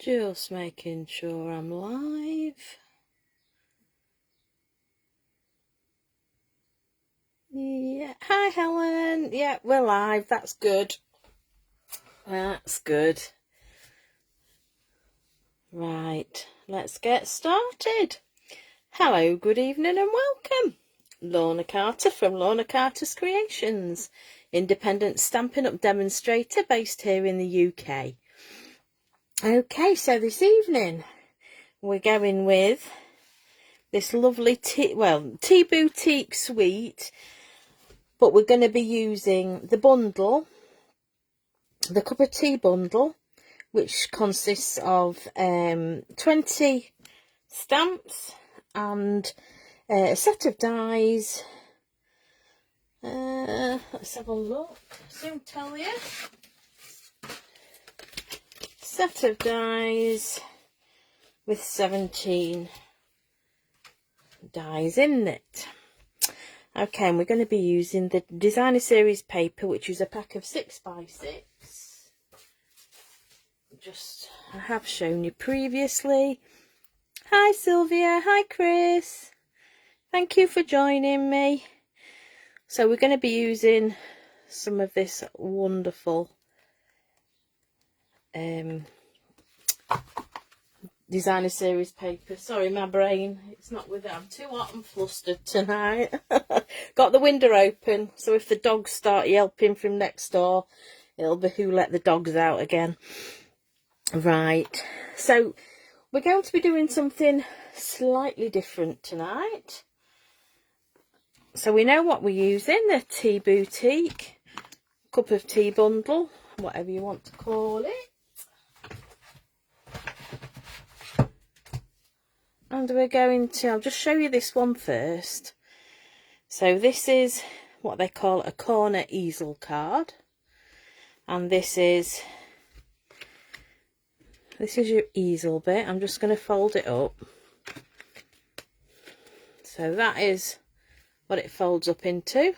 Just making sure I'm live. Yeah. Hi, Helen. Yeah, we're live. That's good. That's good. Right, let's get started. Hello, good evening and welcome. Lorna Carter from Lorna Carter's Creations, independent Stampin' Up demonstrator based here in the UK. Okay, so this evening we're going with this lovely tea boutique suite, but we're going to be using the bundle, the cup of tea bundle, which consists of 20 stamps and a set of dies. Let's have a look, soon tell you. Set of dies with 17 dies in it. Okay, and we're going to be using the designer series paper, which is a pack of 6x6. I have shown you previously. Hi Sylvia, hi Chris, thank you for joining me. So we're going to be using some of this wonderful designer series paper. Sorry, my brain, it's not with it. I'm too hot and flustered tonight. Got the window open, so if the dogs start yelping from next door, it'll be who let the dogs out again. Right, so we're going to be doing something slightly different tonight. So we know what we're using, the tea boutique, cup of tea bundle, whatever you want to call it. And we're going to, I'll just show you this one first. So this is what they call a corner easel card. And this is your easel bit. I'm just going to fold it up. So that is what it folds up into.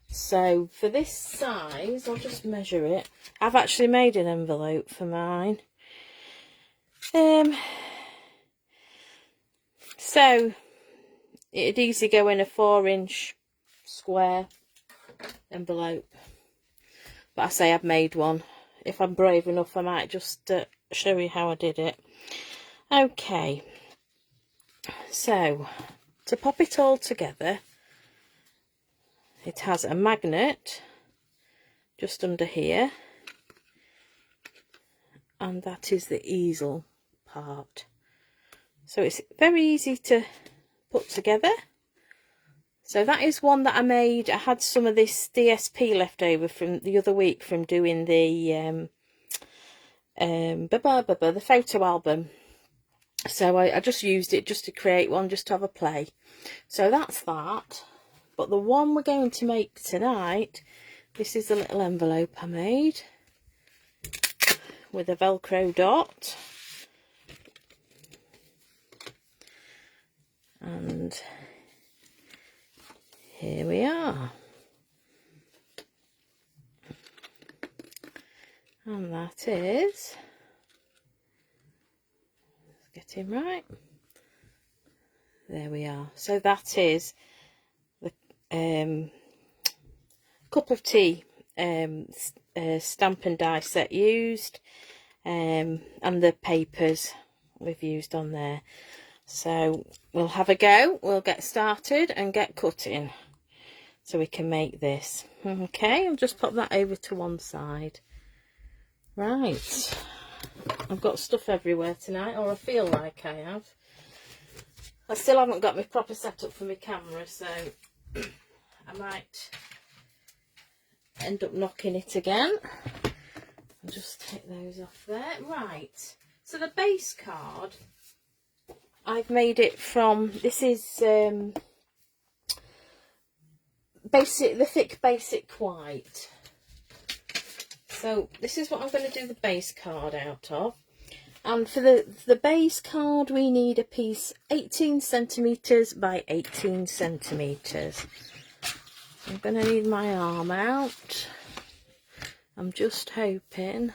So for this size, I'll just measure it. I've actually made an envelope for mine. So it'd easily go in a 4-inch square envelope. But I say I've made one. If I'm brave enough, I might just show you how I did it. Okay, so to pop it all together, it has a magnet just under here, and that is the easel part. So it's very easy to put together. So that is one that I made. I had some of this DSP left over from the other week from doing the the photo album. So I just used it just to create one, just to have a play. So that's that. But the one we're going to make tonight, this is the little envelope I made with a Velcro dot. And here we are. And that is, let's get him right. There we are. So that is the cup of tea stamp and die set used, and the papers we've used on there. So we'll have a go, we'll get started and get cutting so we can make this. Okay, I'll just pop that over to one side. Right, I've got stuff everywhere tonight, or I feel like I have. I still haven't got my proper setup for my camera, so I might end up knocking it again. I'll just take those off there. Right, so the base card, I've made it from, this is the thick basic white. So this is what I'm going to do the base card out of. And for the base card, we need a piece 18 centimetres by 18 centimetres. I'm going to need my arm out. I'm just hoping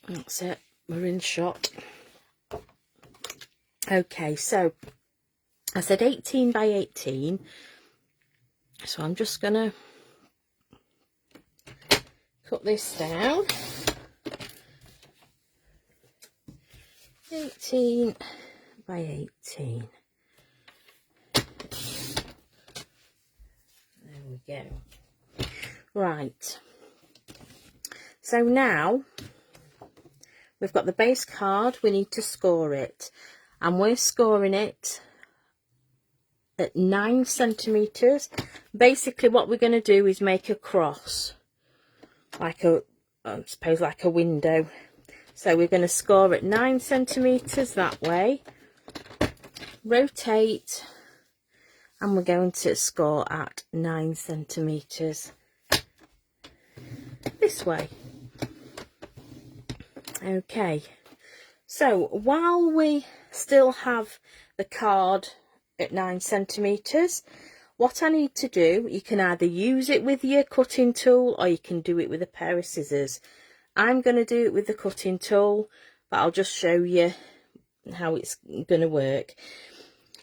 That's it, we're in shot. Okay, so I said 18 by 18, so I'm just gonna cut this down. 18 by 18. There we go. Right, so now we've got the base card, we need to score it, and we're scoring it at 9 centimeters. Basically what we're going to do is make a cross, like a, I suppose like a window. So we're going to score at 9 centimeters that way, rotate, and we're going to score at 9 centimeters this way. Okay, so while we still have the card at 9 centimeters, what I need to do, you can either use it with your cutting tool or you can do it with a pair of scissors. I'm going to do it with the cutting tool, but I'll just show you how it's going to work.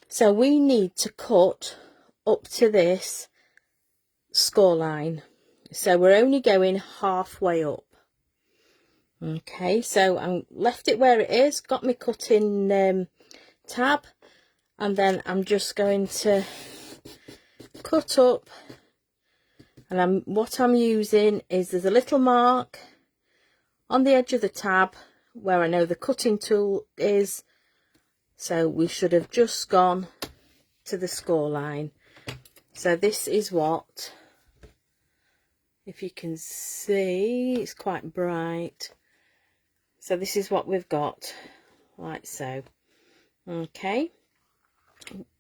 So we need to cut up to this score line, so we're only going halfway up. Okay, so I left it where it is, got my cutting tab, and then I'm just going to cut up, and what I'm using is, there's a little mark on the edge of the tab where I know the cutting tool is, so we should have just gone to the score line. So this is what, if you can see, it's quite bright. So this is what we've got, like so. Okay,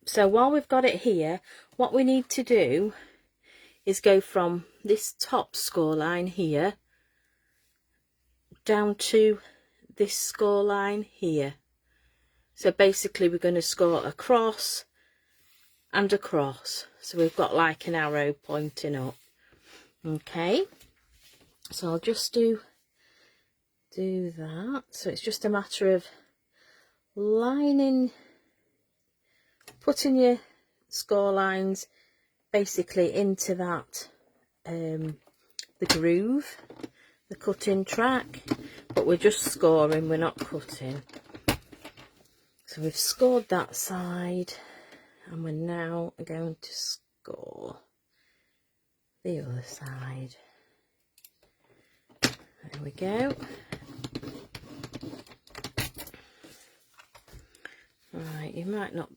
so while we've got it here, what we need to do is go from this top score line here down to this score line here. So basically we're going to score across and across, so we've got like an arrow pointing up. Okay, so I'll just do that. So it's just a matter of lining, putting your score lines basically into that the groove, the cutting track, but we're just scoring, we're not cutting. So we've scored that side, and we're now going to score the other side. There we go. Right, you might not,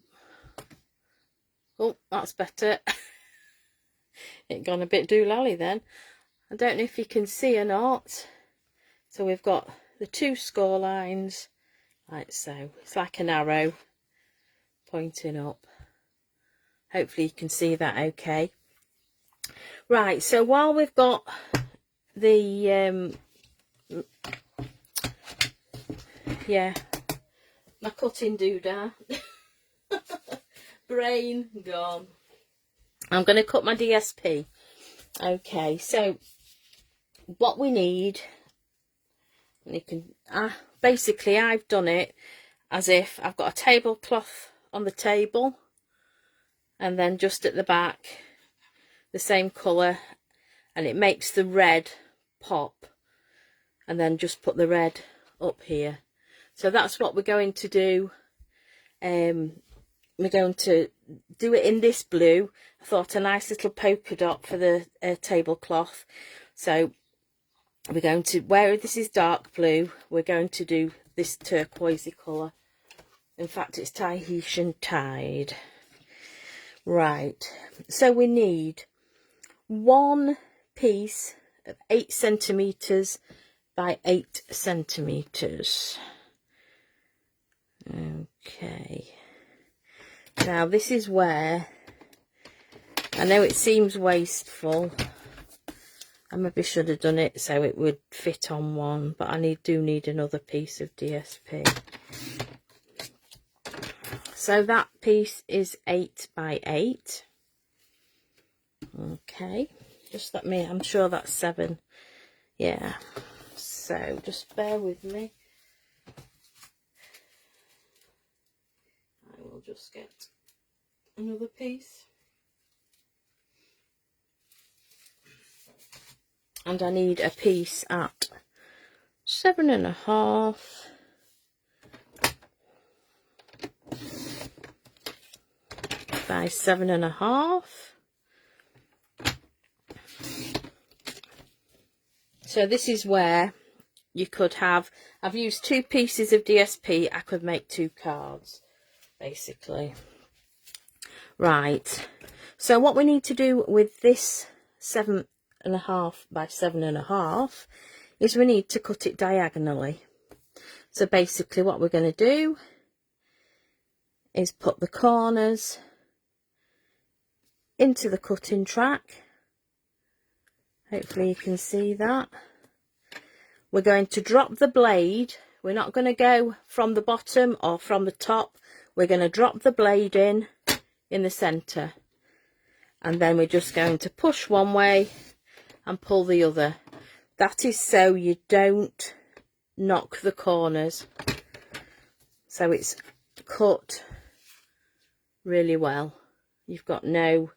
oh, that's better. It gone a bit doolally then. I don't know if you can see or not. So we've got the two score lines like so. It's like an arrow pointing up. Hopefully you can see that okay. Right, so while we've got the yeah, my cutting doodah brain gone, I'm going to cut my DSP. Okay, so what we need, and you can basically I've done it as if I've got a tablecloth on the table, and then just at the back the same colour, and it makes the red pop, and then just put the red up here. So that's what we're going to do. We're going to do it in this blue. I thought a nice little polka dot for the tablecloth. So we're going to, where this is dark blue, we're going to do this turquoisey colour. In fact, it's Tahitian Tide. Right, so we need one piece of 8 centimetres by 8 centimetres. Okay, now this is where I know it seems wasteful. I maybe should have done it so it would fit on one, but I do need another piece of DSP. So that piece is 8 by 8. Okay, just let me, I'm sure that's 7. Yeah, so just bear with me. I will just get another piece. And I need a piece at 7.5 by 7.5. So this is where you could have, I've used 2 pieces of DSP, I could make 2 cards, basically. Right, so what we need to do with this 7.5 by 7.5 is we need to cut it diagonally. So basically what we're going to do is put the corners into the cutting track. Hopefully you can see that. We're going to drop the blade. We're not going to go from the bottom or from the top. We're going to drop the blade in the centre. And then we're just going to push one way and pull the other. That is so you don't knock the corners. So it's cut really well. You've got no...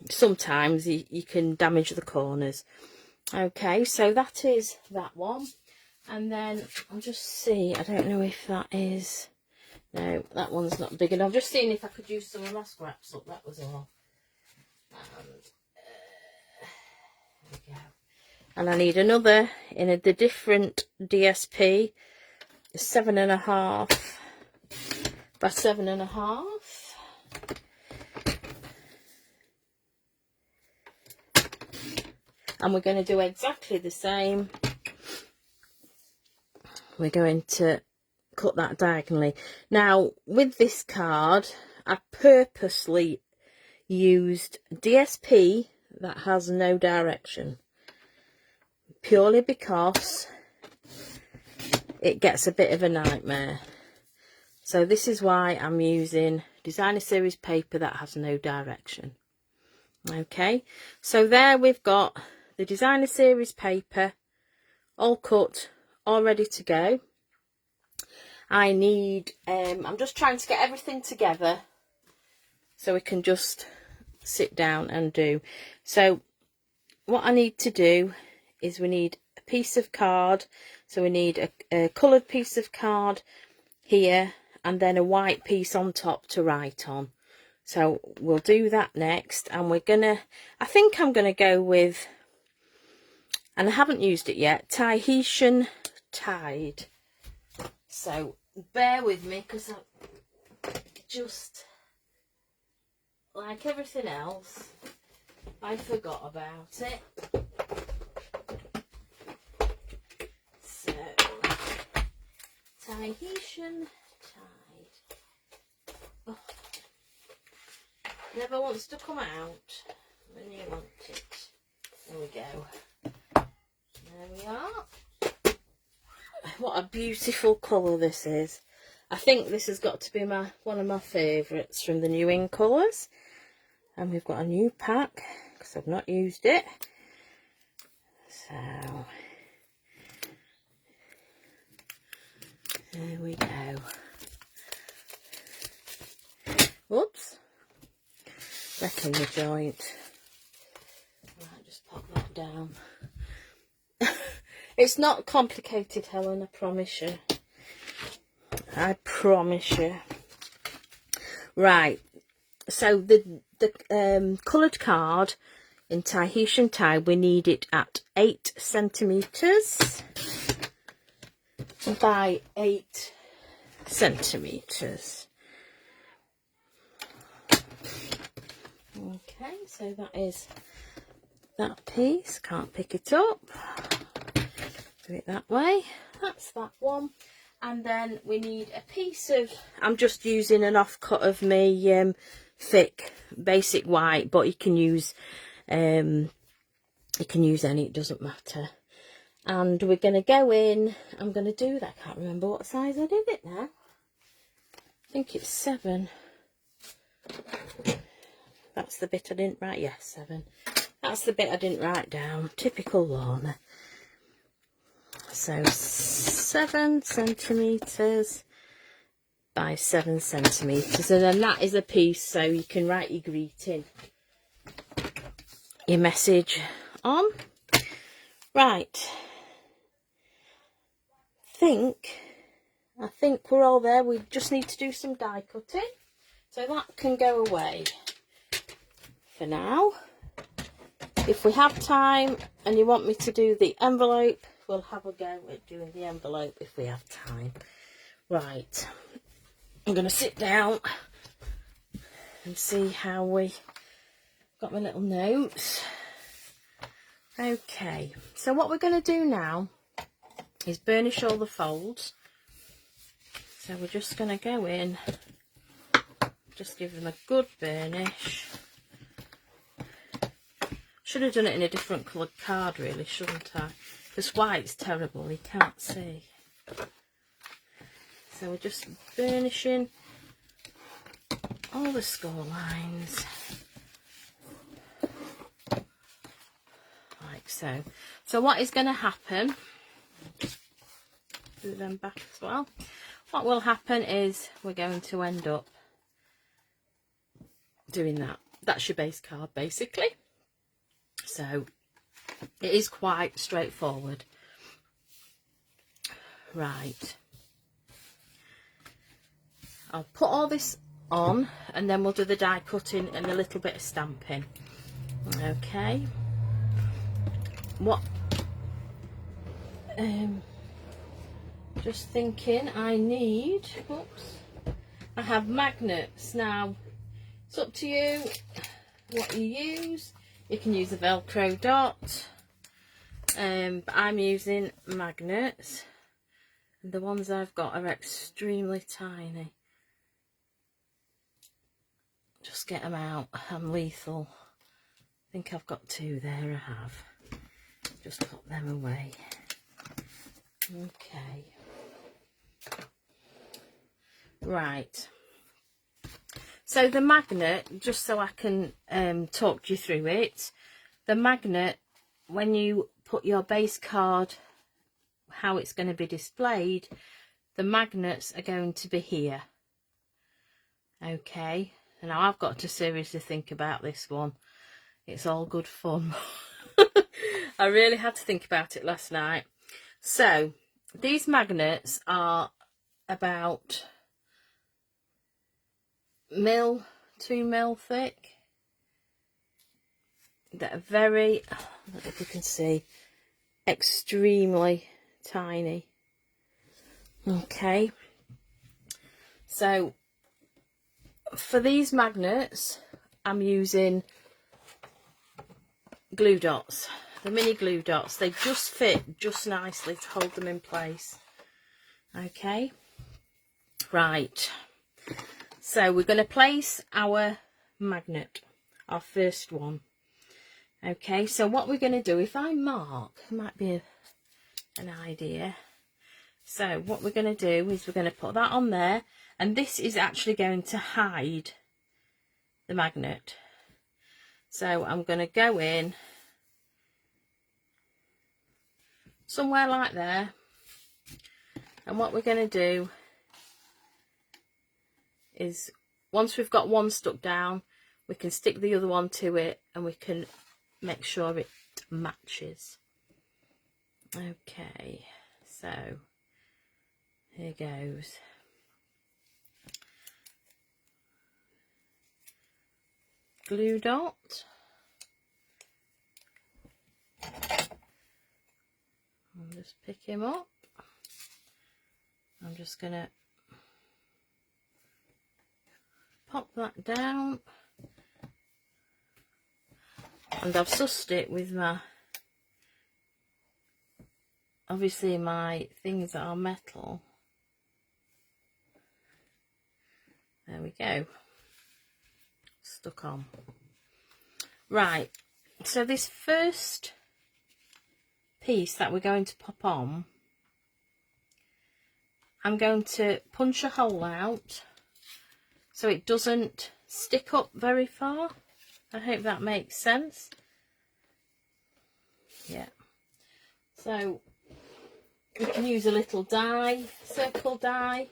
sometimes you can damage the corners. Okay, so that is that one. And then I'll just see, I don't know if that is, no, that one's not big enough. I'm just seeing if I could use some of my scraps up, that was all. And there we go. And I need another in the different DSP, 7.5 by 7.5. And we're going to do exactly the same. We're going to cut that diagonally. Now, with this card, I purposely used DSP that has no direction. Purely because it gets a bit of a nightmare. So this is why I'm using Designer Series paper that has no direction. Okay, so there we've got the Designer Series paper all cut, all ready to go. I need, I'm just trying to get everything together so we can just sit down and do. So what I need to do is we need a piece of card. So we need a coloured piece of card here and then a white piece on top to write on. So we'll do that next, and we're gonna, I think I'm gonna go with, and I haven't used it yet, Tahitian Tide. So bear with me because I just, like everything else, I forgot about it. So Tahitian Tide. Oh. Never wants to come out when you want it. There we go. There we are. What a beautiful colour this is. I think this has got to be one of my favourites from the new in colours. And we've got a new pack because I've not used it. So there we go. Whoops. Wrecking the joint. Right, just pop that down. It's not complicated, Helen, I promise you. I promise you. Right, so the coloured card in Tahitian Tide, we need it at 8 centimetres by 8 centimetres. Okay, so that is that piece. Can't pick it up. Do it that way. That's that one. And then we need a piece of, I'm just using an offcut of my thick basic white, but you can use any, it doesn't matter. And we're going to go in, I'm going to do that, I can't remember what size I did it now. I think it's 7. That's the bit I didn't write, yes, 7. That's the bit I didn't write down, typical Lorna. So 7 centimetres by 7 centimetres, and then that is a piece so you can write your greeting, your message on. Right, I think we're all there. We just need to do some die cutting, so that can go away for now. If we have time and you want me to do the envelope, we'll have a go at doing the envelope if we have time. Right, I'm going to sit down and see how we got my little notes. Okay, so what we're going to do now is burnish all the folds. So we're just going to go in, just give them a good burnish. Should have done it in a different coloured card really, shouldn't I? Because white's terrible, you can't see. So we're just burnishing all the score lines. Like so. So what is going to happen, do them back as well. What will happen is we're going to end up doing that. That's your base card basically. So it is quite straightforward. Right. I'll put all this on and then we'll do the die cutting and a little bit of stamping. Okay. What? Just thinking I need, oops, I have magnets. Now, it's up to you what you use. You can use a Velcro dot, but I'm using magnets. And the ones I've got are extremely tiny. Just get them out, I'm lethal. I think I've got 2 there, I have. Just put them away. Okay. Right. So the magnet, just so I can talk you through it, the magnet, when you put your base card, how it's going to be displayed, the magnets are going to be here. Okay. And now I've got to seriously think about this one. It's all good fun. I really had to think about it last night. So these magnets are about 2 mil thick. They're very, I don't know if you can see, extremely tiny. Okay, so for these magnets I'm using glue dots, the mini glue dots. They just fit just nicely to hold them in place. Okay, right, so we're going to place our magnet, our first one. Okay, so what we're going to do, if I mark, might be an idea. So what we're going to do is we're going to put that on there, and this is actually going to hide the magnet. So I'm going to go in somewhere like there, and what we're going to do is, once we've got one stuck down, we can stick the other one to it and we can make sure it matches. Okay, so here goes. Glue dot. I'll just pick him up. I'm just gonna pop that down, and I've sussed it with my, obviously my things are metal. There we go, stuck on. Right, so this first piece that we're going to pop on, I'm going to punch a hole out so it doesn't stick up very far. I hope that makes sense. Yeah. So You can use a little die, circle die.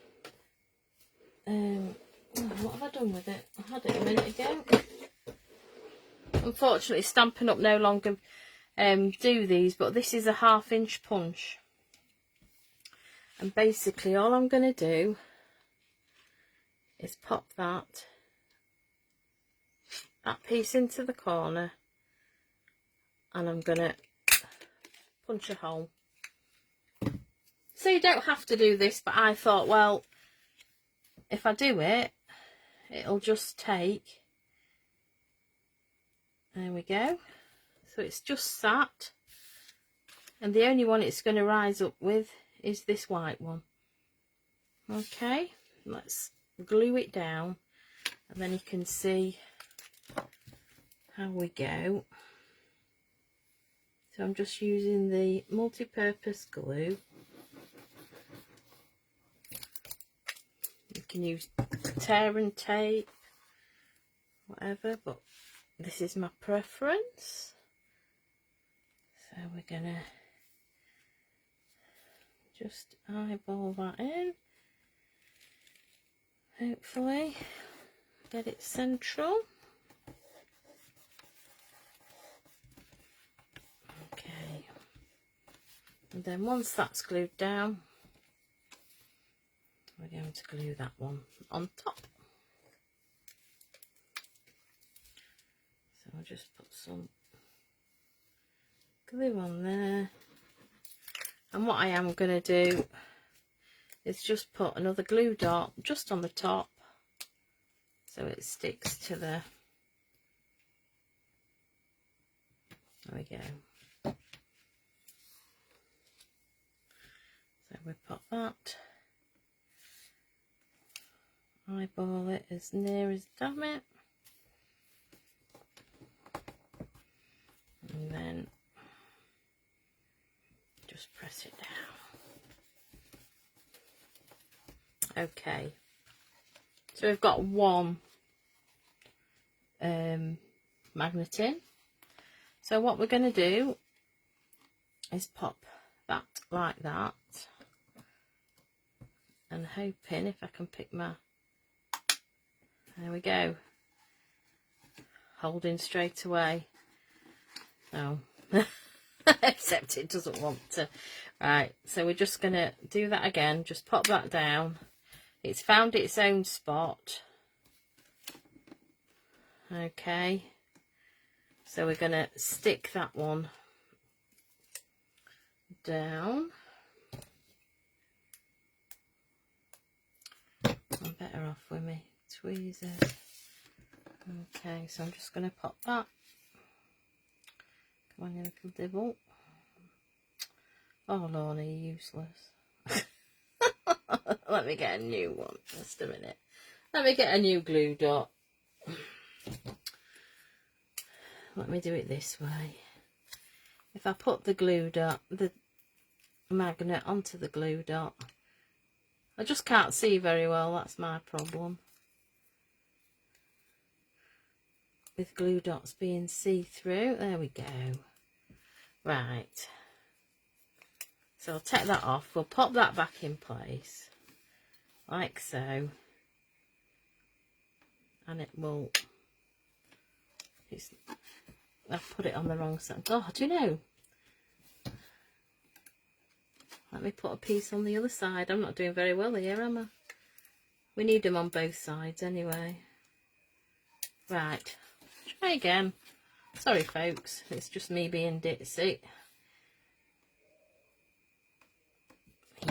What have I done with it? I had it a minute ago. Unfortunately, Stampin' Up no longer do these, but this is a 1/2 inch punch. And basically all I'm going to do is pop that piece into the corner, and I'm going to punch a hole. So you don't have to do this, but I thought, well, if I do it, it'll just take, there we go. So it's just sat, and the only one it's going to rise up with is this white one. Okay, let's glue it down, and then you can see how we go. So I'm just using the multi-purpose glue. You can use tear and tape, whatever, but this is my preference. So we're gonna just eyeball that in. Hopefully get it central. Okay, and then once that's glued down, we're going to glue that one on top. So I'll just put some glue on there, and what I am going to do is just put another glue dot just on the top so it sticks to the, there we go. So we put that, eyeball it as near as damn it, and then just press it down. Okay, so we've got one magnet in. So what we're going to do is pop that like that, and hoping if I can pick my, there we go, holding straight away. Oh, except it doesn't want to. Right, so we're just going to do that again, just pop that down. It's found its own spot. Okay, so we're going to stick that one down. I'm better off with me tweezers. Okay, so I'm just going to pop that. Come on, you little dibble. Oh, Lorna, you're useless. Let me get a new one. Just a minute. Let me get a new glue dot. Let me do it this way. If I put the glue dot, the magnet onto the glue dot, I just can't see very well. That's my problem with glue dots being see-through. There we go. Right, so I'll take that off. We'll pop that back in place like so, and it will, I've put it on the wrong side. Oh, do you know, let me put a piece on the other side. I'm not doing very well here, am I? We need them on both sides anyway. Right, try again. Sorry folks, it's just me being ditzy.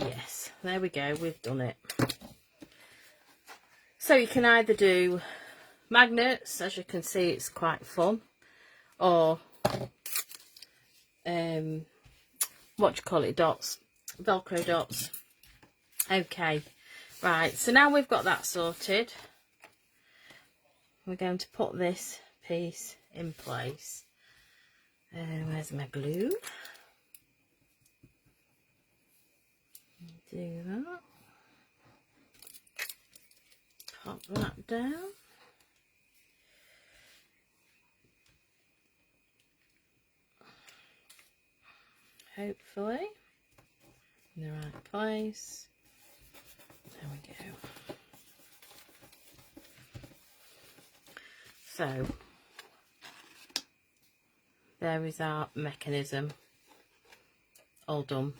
Yes, there we go, we've done it. So you can either do magnets, as you can see it's quite fun, or what do you call it, dots, Velcro dots. Okay, right, so now we've got that sorted, we're going to put this piece in place. Where's my glue? Do that. Pop that down. Hopefully. in the right place. There we go. So there is our mechanism all done.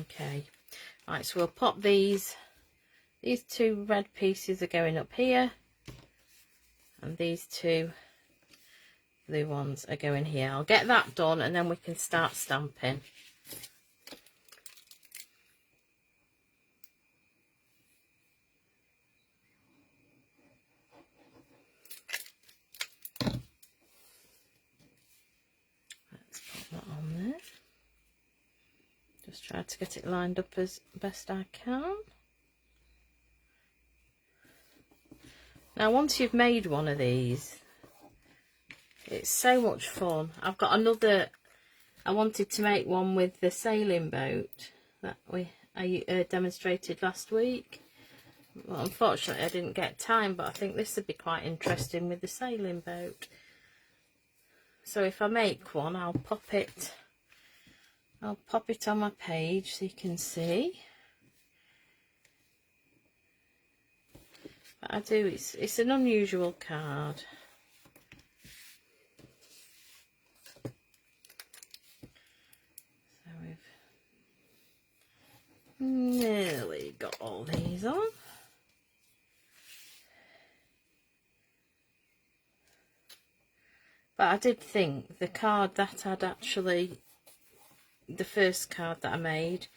Okay, right, so we'll pop these two red pieces are going up here, and these two blue ones are going here. I'll get that done and then we can start stamping. Let's put that on there. Just try to get it lined up as best I can. Now once you've made one of these, it's so much fun. I've got another, I wanted to make one with the sailing boat that I demonstrated last week. Well, unfortunately I didn't get time, but I think this would be quite interesting with the sailing boat. So if I make one, I'll pop it on my page so you can see. But I do, it's an unusual card. So we've nearly got all these on. But I did think the card that I'd actually, the first card that I made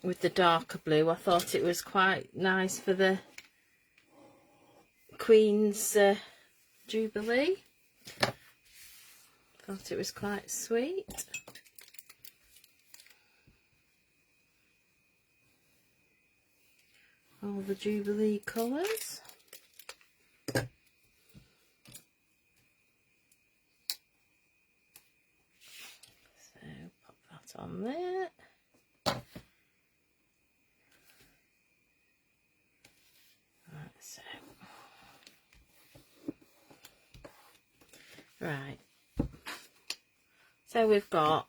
with the darker blue, I thought it was quite nice for the Queen's Jubilee. Thought it was quite sweet. All the Jubilee colours. On there. Right, so we've got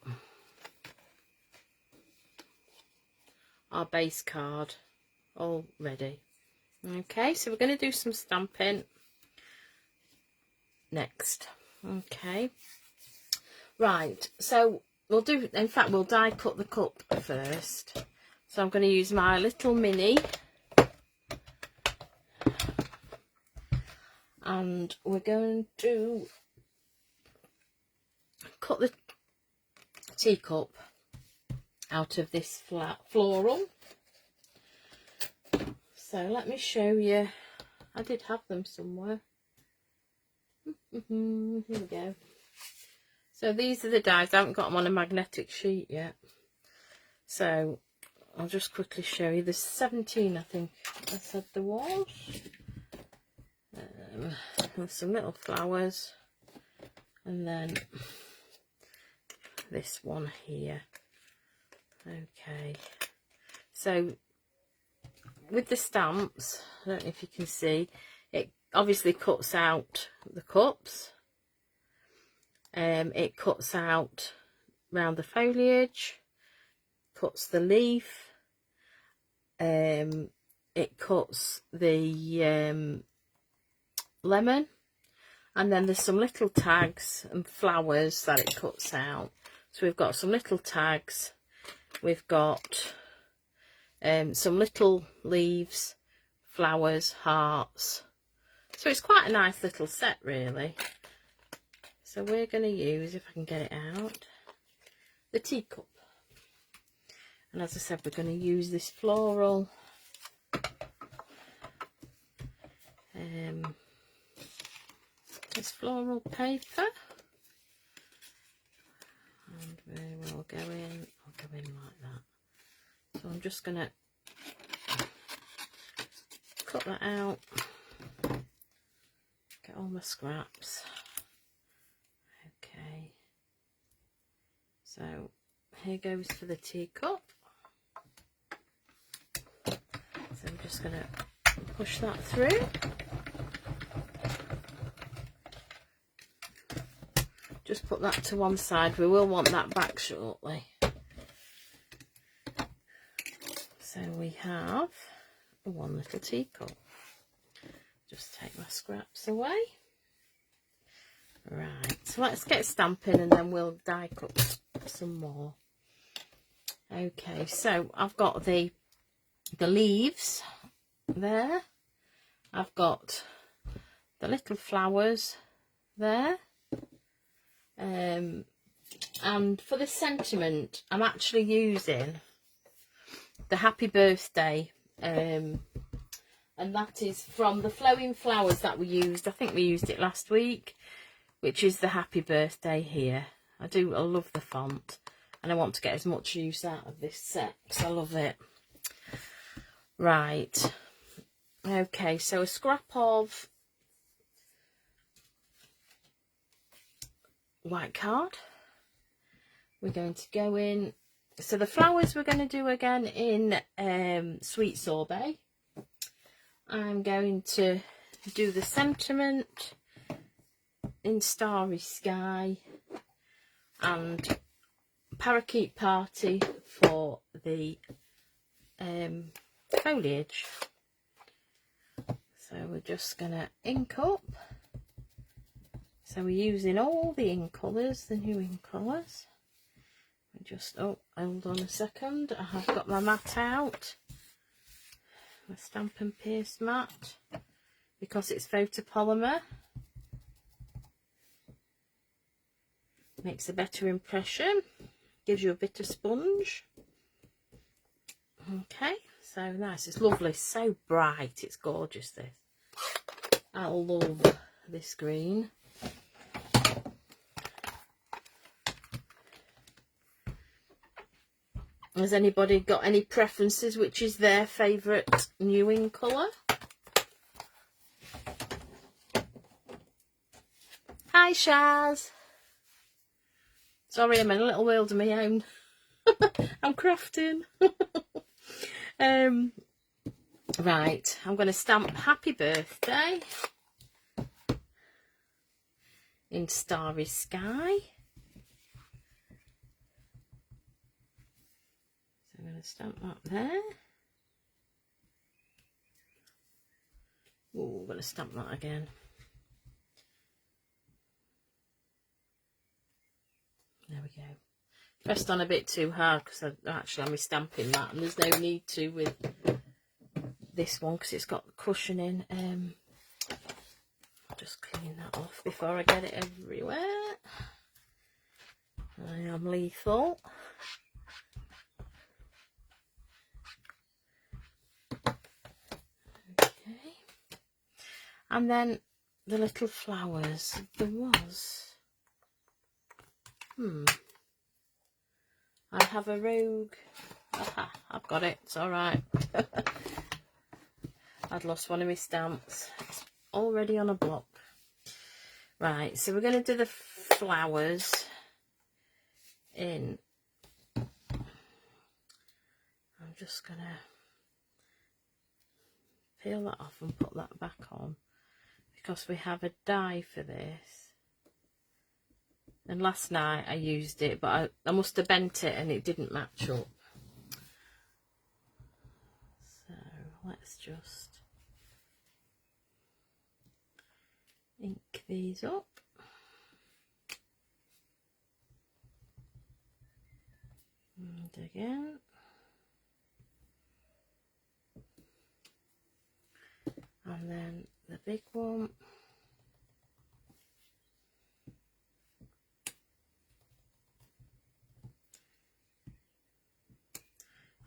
our base card all ready. Okay, so we're going to do some stamping next. Okay, right, so we'll do, in fact we'll die cut the cup first. So I'm going to use my little mini, and we're going to cut the teacup out of this flat floral. So let me show you. I did have them somewhere. Here we go. So these are the dies. I haven't got them on a magnetic sheet yet. So I'll just quickly show you. There's 17, I think I said there was. With some little flowers. And then this one here. Okay. So with the stamps, I don't know if you can see, it obviously cuts out the cups. It cuts out round the foliage, cuts the leaf, it cuts the lemon, and then there's some little tags and flowers that it cuts out. So we've got some little tags, we've got some little leaves, flowers, hearts. So it's quite a nice little set really. So we're going to use, if I can get it out, the teacup. And as I said, we're going to use this floral paper. And we will go in, I'll go in like that. So I'm just going to cut that out, get all my scraps. Okay, so here goes for the teacup. So I'm just going to push that through. Just put that to one side. We will want that back shortly. So we have one little teacup. Just take my scraps away. Right, so let's get stamping and then we'll die cut some more. Okay, so I've got the leaves there. I've got the little flowers there. And for the sentiment, I'm actually using the happy birthday, and that is from the flowing flowers that we used. I think we used it last week, which is the happy birthday here. I love the font, and I want to get as much use out of this set because I love it. Right, okay, so a scrap of white card. We're going to go in, so the flowers we're going to do again in Sweet Sorbet. I'm going to do the sentiment in Starry Sky and Parakeet Party for the foliage. So we're just going to ink up. So we're using all the ink colours, the new ink colours. Just, oh, hold on a second, I have got my mat out, my Stampin' Pierce mat, because it's photopolymer. Makes a better impression, gives you a bit of sponge. Okay, so nice, it's lovely, so bright, it's gorgeous this. I love this green. Has anybody got any preferences? Which is their favourite new ink colour? Hi, Shaz. Sorry, I'm in a little world of my own. I'm crafting. Right, I'm going to stamp Happy Birthday in Starry Sky. I'm going to stamp that there. Oh, I'm going to stamp that again. There we go. Pressed on a bit too hard because I'm stamping that, and there's no need to with this one because it's got cushioning. I'll just clean that off before I get it everywhere. I am lethal. And then the little flowers. There was, I have a rogue. Aha, I've got it. It's all right. I'd lost one of my stamps. It's already on a block. Right, so we're going to do the flowers in. I'm just going to peel that off and put that back on, because we have a die for this, and last night I used it, but I must have bent it and it didn't match up. So let's just ink these up. And again. And then the big one.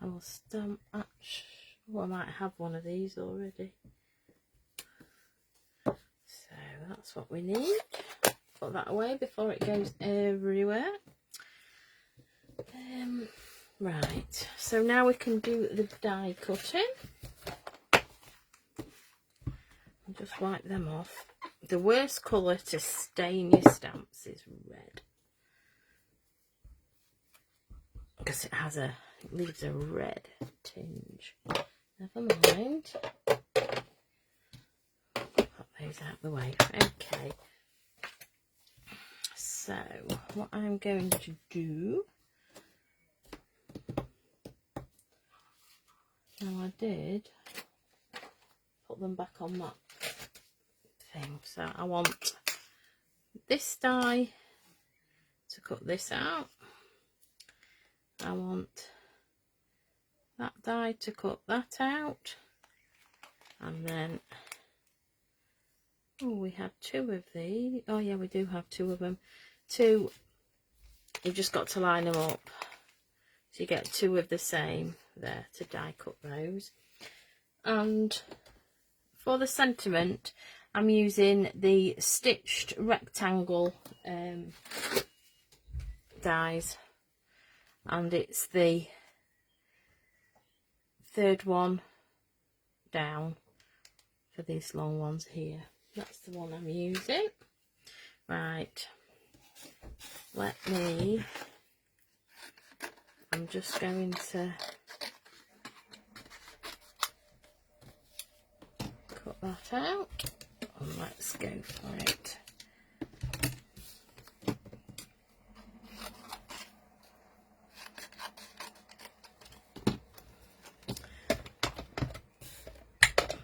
I will stamp. Oh, I might have one of these already. So that's what we need. Put that away before it goes everywhere. Right, so now we can do the die cutting. I'll just wipe them off. The worst colour to stain your stamps is red, because it leaves a red tinge. Never mind. Put those out of the way. Okay. So what I'm going to do, Now I did put them back on that thing, so I want this die to cut this out. I want that die to cut that out, and then we had 2 of these. Oh yeah, we do have 2 of them. 2, you've just got to line them up so you get 2 of the same there to die cut those. And for the sentiment, I'm using the stitched rectangle dies, and it's the 3rd one down for these long ones here. That's the one I'm using. Right, I'm just going to cut that out, and let's go for it.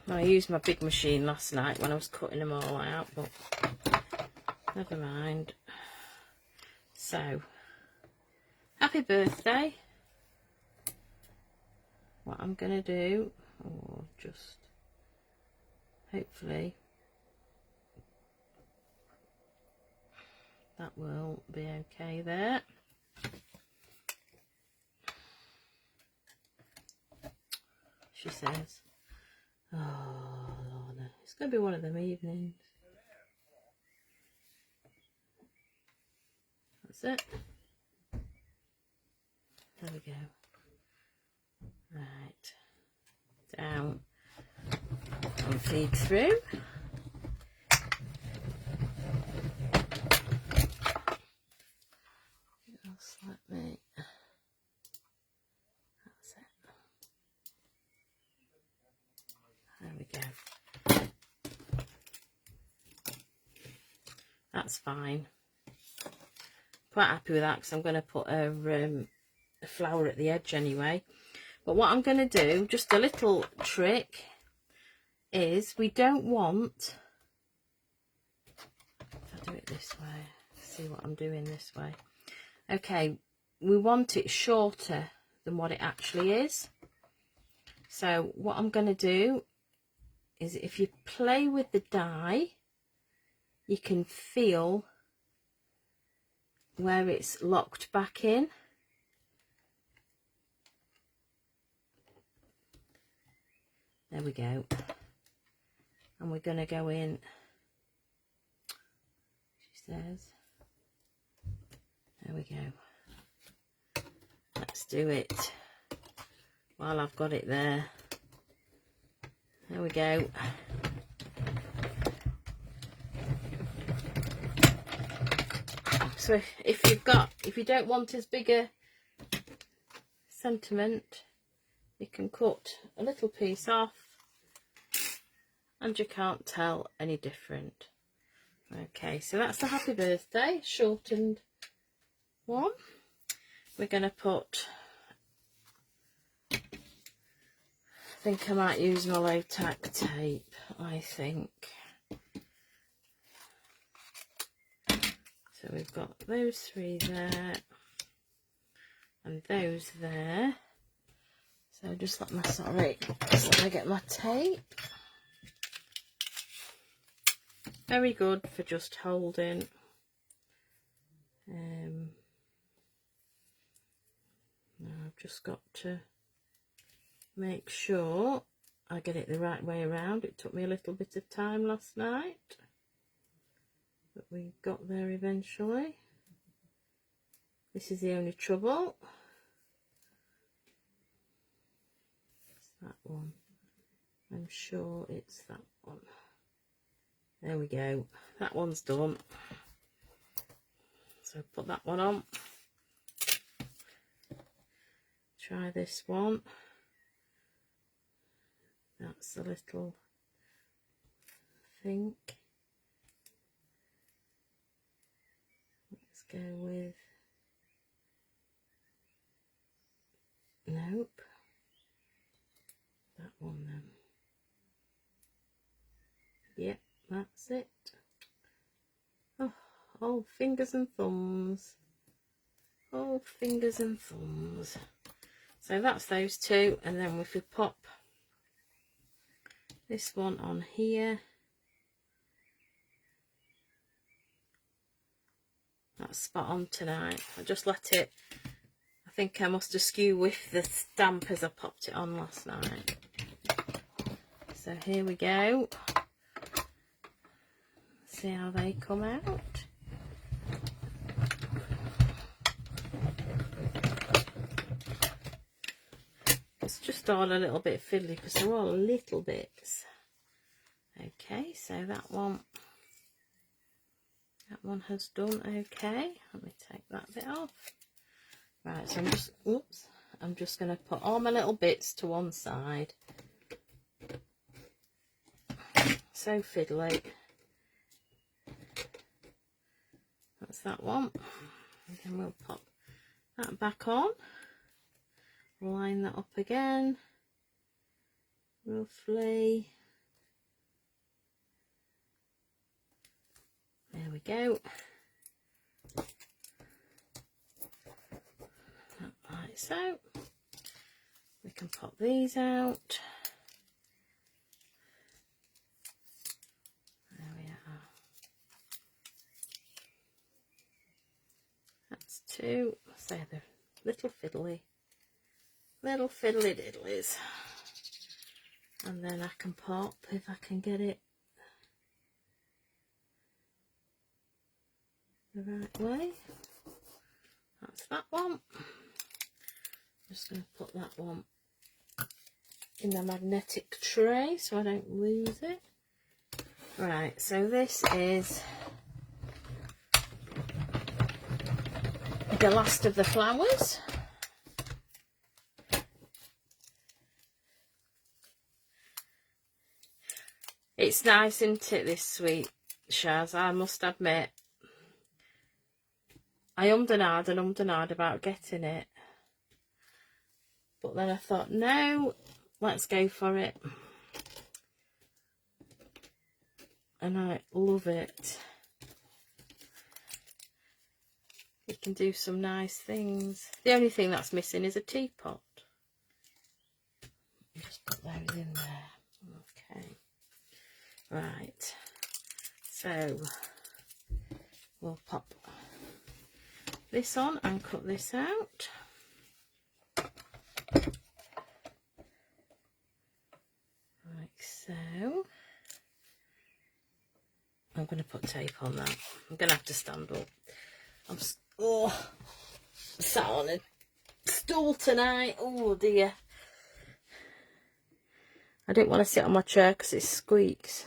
I used my big machine last night when I was cutting them all out, but never mind. So, happy birthday. What I'm going to do, or just hopefully that will be okay there. She says, oh Lorna, it's going to be one of them evenings. That's it. There we go. Right, down and feed through. Just let me. That's it. There we go. That's fine. Quite happy with that because I'm going to put a flower at the edge anyway. But what I'm going to do, just a little trick, is we don't want, if I do it this way, see what I'm doing this way. Okay, we want it shorter than what it actually is. So what I'm going to do is, if you play with the die, you can feel where it's locked back in. There we go. And we're going to go in, she says. There we go. Let's do it while I've got it there. There we go. So if you don't want as big a sentiment, you can cut a little piece off and you can't tell any different. Okay, so that's the happy birthday shortened one. We're going to put, I think I might use my low tack tape, I think. So we've got those 3 there and those there. So just let me, sorry, just let me get my tape. Very good for just holding. Now I've just got to make sure I get it the right way around. It took me a little bit of time last night, but we got there eventually. This is the only trouble. It's that one. I'm sure it's that one. There we go. That one's done. So put that one on. Try this one. That's a little, I think. Let's go with, nope. That's it. Oh, all fingers and thumbs. All fingers and thumbs. So that's those two, and then if we pop this one on here, that's spot on tonight. I just let it, I think I must have skew with the stamp as I popped it on last night. So here we go. See how they come out. It's just all a little bit fiddly because they're all little bits. Okay, so that one has done okay. Let me take that bit off. Right, so I'm just going to put all my little bits to one side. So fiddly. That's that one. And then we'll pop that back on. Line that up again. Roughly. There we go. Like so. We can pop these out. There we are. That's two. So they're little fiddly diddlies. And then I can pop, if I can get it the right way. That's that one. Just going to put that one in the magnetic tray so I don't lose it. Right, so this is the last of the flowers. It's nice, isn't it, this sweet Shaz? I must admit. I ummed and ahed about getting it. But then I thought, no, let's go for it. And I love it. You can do some nice things. The only thing that's missing is a teapot. Just put those in there. Okay. Right. So we'll pop this on and cut this out. Like so. I'm going to put tape on that. I'm going to have to stand up. I'm sat on a stool tonight. Oh dear. I didn't want to sit on my chair because it squeaks.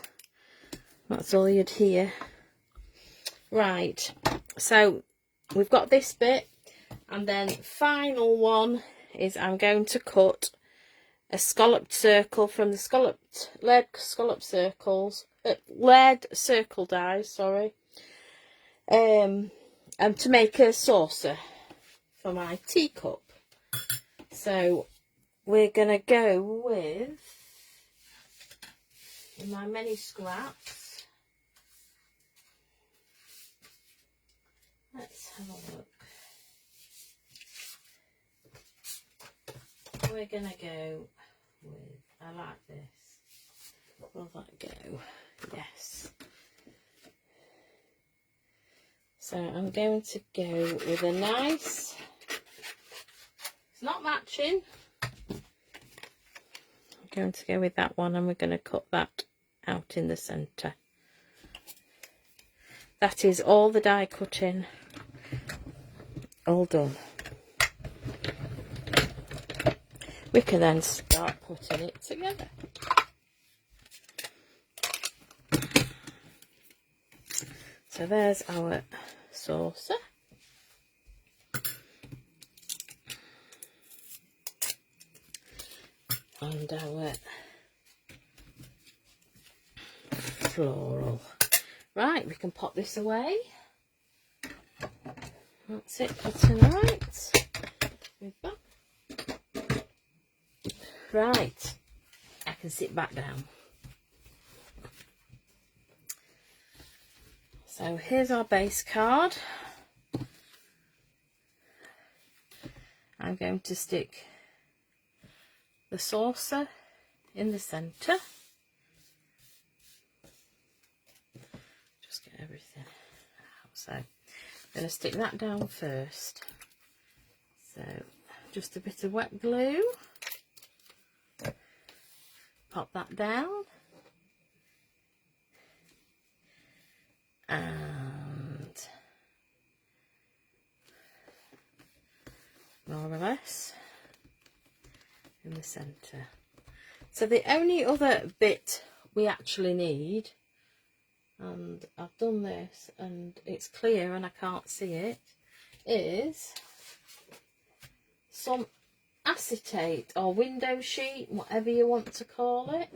That's all you'd hear. Right. So we've got this bit. And then final one is I'm going to cut a scalloped circle from the lead circle dies, sorry. And to make a saucer for my teacup. So we're going to go with my mini scraps. Let's have a look. We're going to go with, I like this. Will that go? Yes. So I'm going to go with a nice, it's not matching. I'm going to go with that one and we're going to cut that out in the centre. That is all the die cutting, all done. We can then start putting it together. So there's our saucer. And our floral. Right, we can pop this away. That's it for tonight. With that. Right, I can sit back down. So here's our base card. I'm going to stick the saucer in the centre. Just get everything out. So I'm going to stick that down first. So just a bit of wet glue. Pop that down. And more or less in the centre. So the only other bit we actually need, and I've done this and it's clear and I can't see it, is some acetate or window sheet, whatever you want to call it.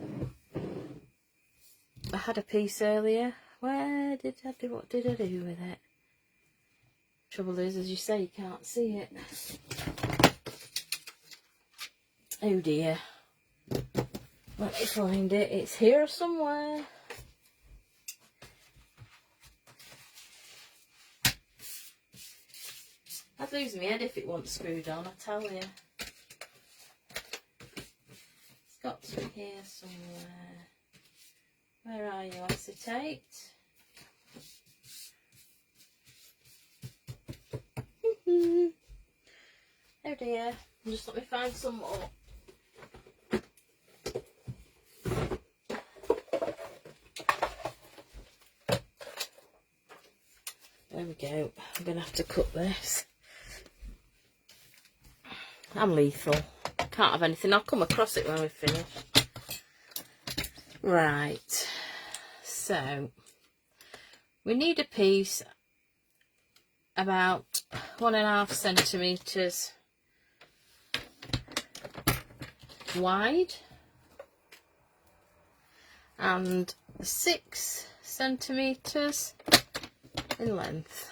I had a piece earlier. Where did I do? What did I do with it? Trouble is, as you say, you can't see it. Oh dear. Let me find it. It's here somewhere. I'd lose my head if it wasn't screwed on, I tell you. It's got to be here somewhere. Where are you, acetate? Oh dear. Just let me find some more. There we go. I'm going to have to cut this. I'm lethal. Can't have anything. I'll come across it when we finish. Right. So, we need a piece about 1.5 centimetres wide and 6 centimetres in length.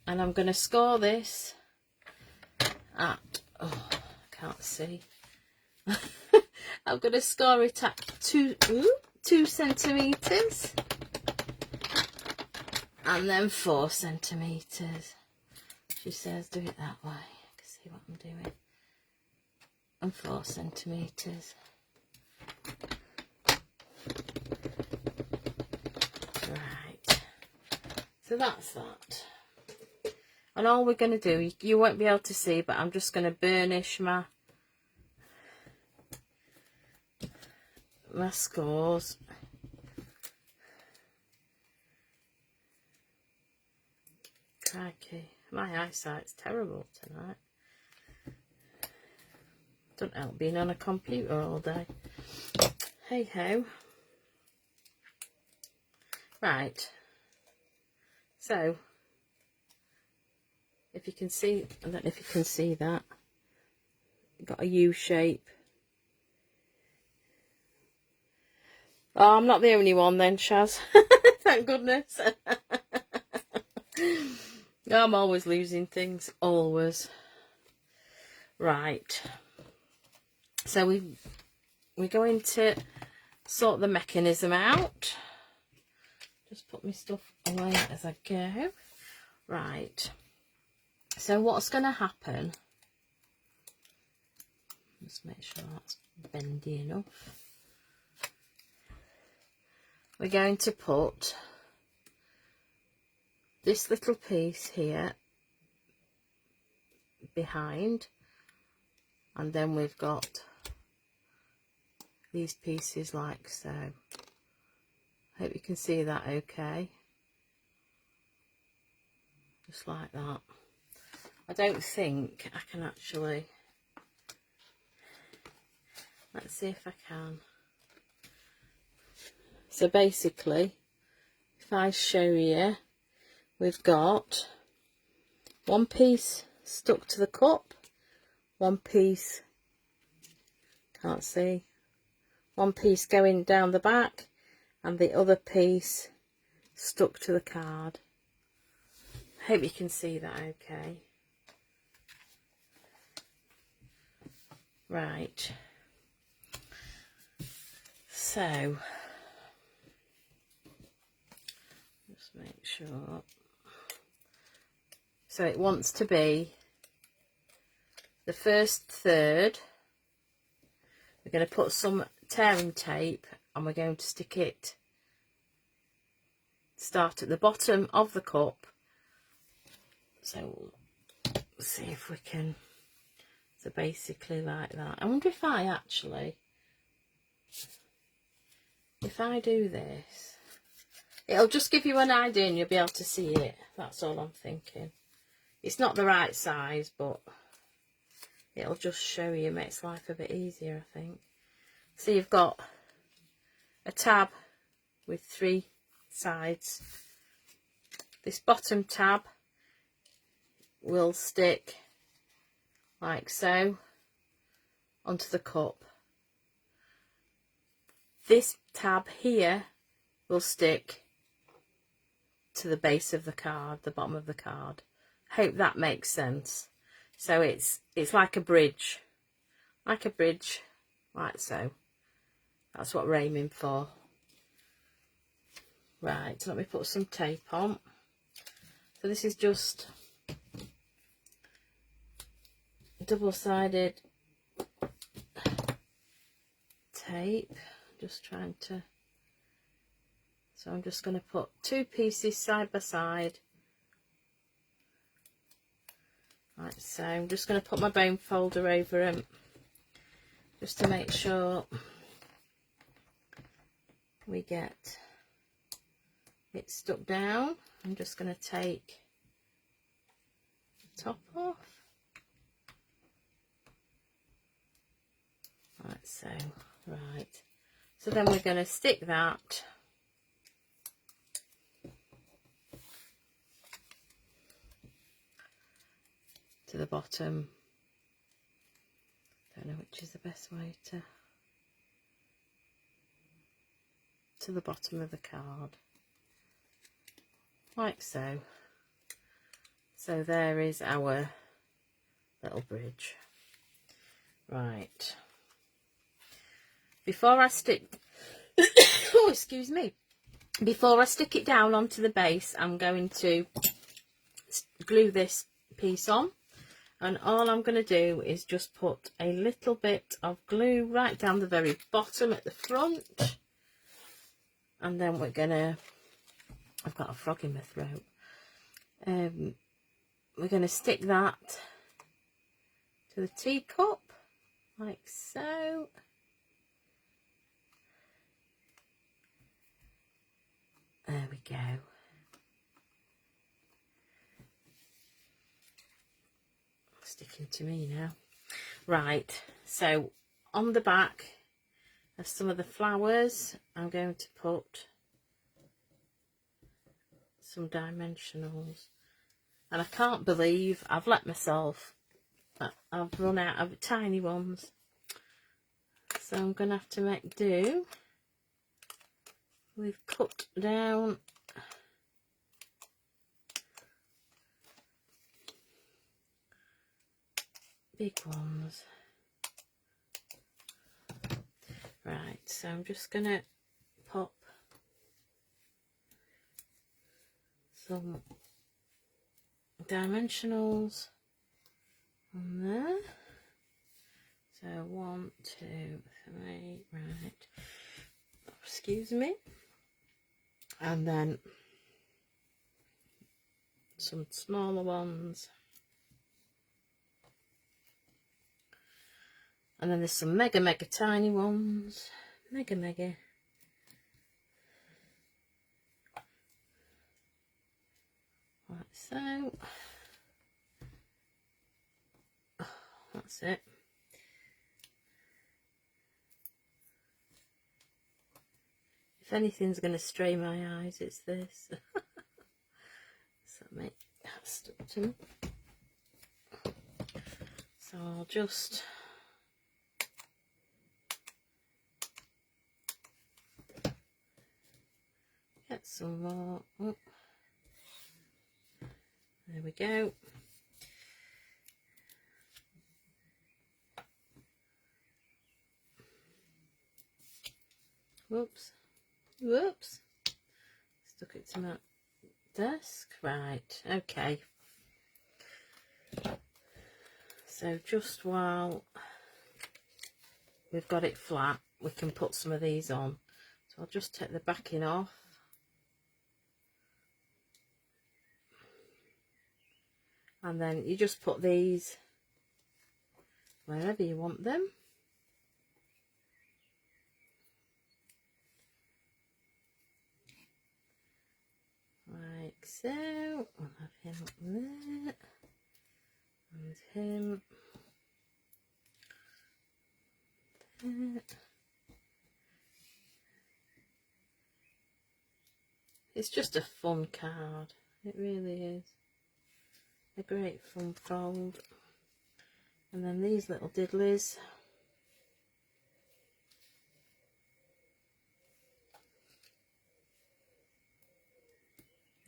And I'm going to score this at, oh, I can't see. I'm going to score it at 2 centimetres and then 4 centimetres. She says do it that way. I can see what I'm doing. And 4 centimetres. Right. So that's that. And all we're going to do, you won't be able to see, but I'm just going to burnish my scores. Crikey, my eyesight's terrible tonight. Don't help being on a computer all day. Hey ho. Right. So, if you can see, I don't know if you can see that. You've got a U shape. Oh, I'm not the only one then, Shaz. Thank goodness. I'm always losing things. Always. Right. So we're going to sort the mechanism out. Just put my stuff away as I go. Right. So what's going to happen? Just make sure that's bendy enough. We're going to put this little piece here behind, and then we've got these pieces like so. Hope you can see that okay. Just like that. I don't think I can actually, let's see if I can. So basically, if I show you, we've got one piece stuck to the cup, one piece, can't see, one piece going down the back, and the other piece stuck to the card. Hope you can see that okay. Right. So, sure. So it wants to be the first third. We're going to put some tearing tape and we're going to stick it, start at the bottom of the cup. So we'll see if we can, so basically like that. I wonder if I actually, if I do this, it'll just give you an idea and you'll be able to see it. That's all I'm thinking. It's not the right size, but it'll just show you, makes life a bit easier, I think. So you've got a tab with 3 sides. This bottom tab will stick like so onto the cup. This tab here will stick to the base of the card, the bottom of the card. Hope that makes sense. So it's like a bridge, like so. That's what we're aiming for. Right, so let me put some tape on. So this is just double-sided tape. Just trying to, so I'm just going to put 2 pieces side by side. Like so. I'm just going to put my bone folder over them just to make sure we get it stuck down. I'm just going to take the top off. Like so. Right. So then we're going to stick that to the bottom. Don't know which is the best way to the bottom of the card, like so. So there is our little bridge. Right, before I stick oh, excuse me, before I stick it down onto the base, I'm going to glue this piece on. And all I'm going to do is just put a little bit of glue right down the very bottom at the front. And then we're going to, I've got a frog in my throat. We're going to stick that to the teacup, like so. There we go. Sticking to me now. Right, so on the back of some of the flowers, I'm going to put some dimensionals. And I can't believe I've let myself, I've run out of tiny ones. So I'm going to have to make do. We've cut down big ones. Right, so I'm just going to pop some dimensionals on there. So 1, 2, 3, right. Excuse me. And then some smaller ones. And then there's some mega tiny ones. Mega. Like so. Oh, that's it. If anything's going to stray my eyes, it's this. So make that stuck to me. So I'll just get some more. Oh. There we go. Whoops. Stuck it to my desk. Right, okay. So just while we've got it flat, we can put some of these on. So I'll just take the backing off. And then you just put these wherever you want them. Like so. I'll have him up there. And him there. It's just a fun card. It really is. A great fun fold. And then these little diddlies.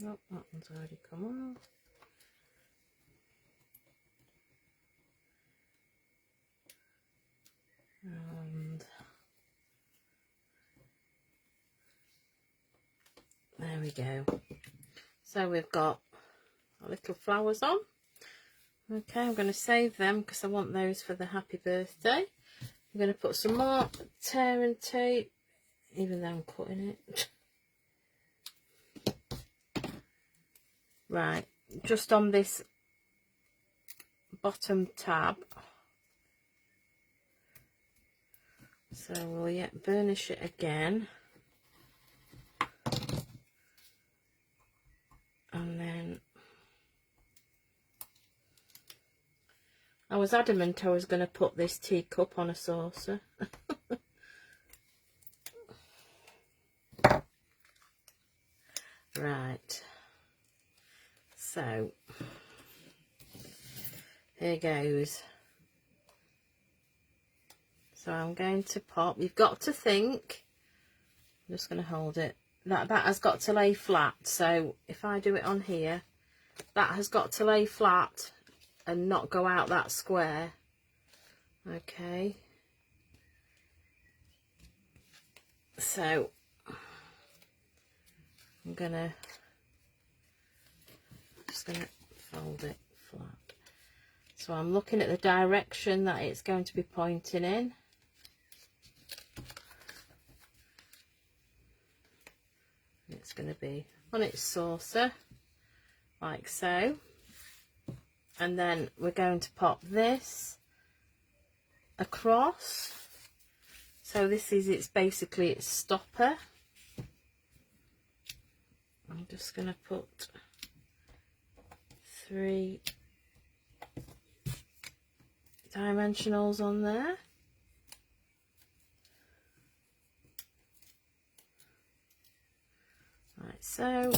Oh, that one's already come off. And there we go. So we've got our little flowers on. Okay, I'm going to save them because I want those for the happy birthday. I'm going to put some more tear and tape, even though I'm cutting it. Right, just on this bottom tab. So we'll burnish it again. And then I was adamant I was going to put this teacup on a saucer. Right. So here goes. So I'm going to pop. You've got to think. I'm just going to hold it. That has got to lay flat. So if I do it on here, that has got to lay flat and not go out that square. Okay. So I'm just gonna fold it flat. So I'm looking at the direction that it's going to be pointing in. It's going to be on its saucer, like so. And then we're going to pop this across. So this is basically its stopper. I'm just going to put 3 dimensionals on there. Like so.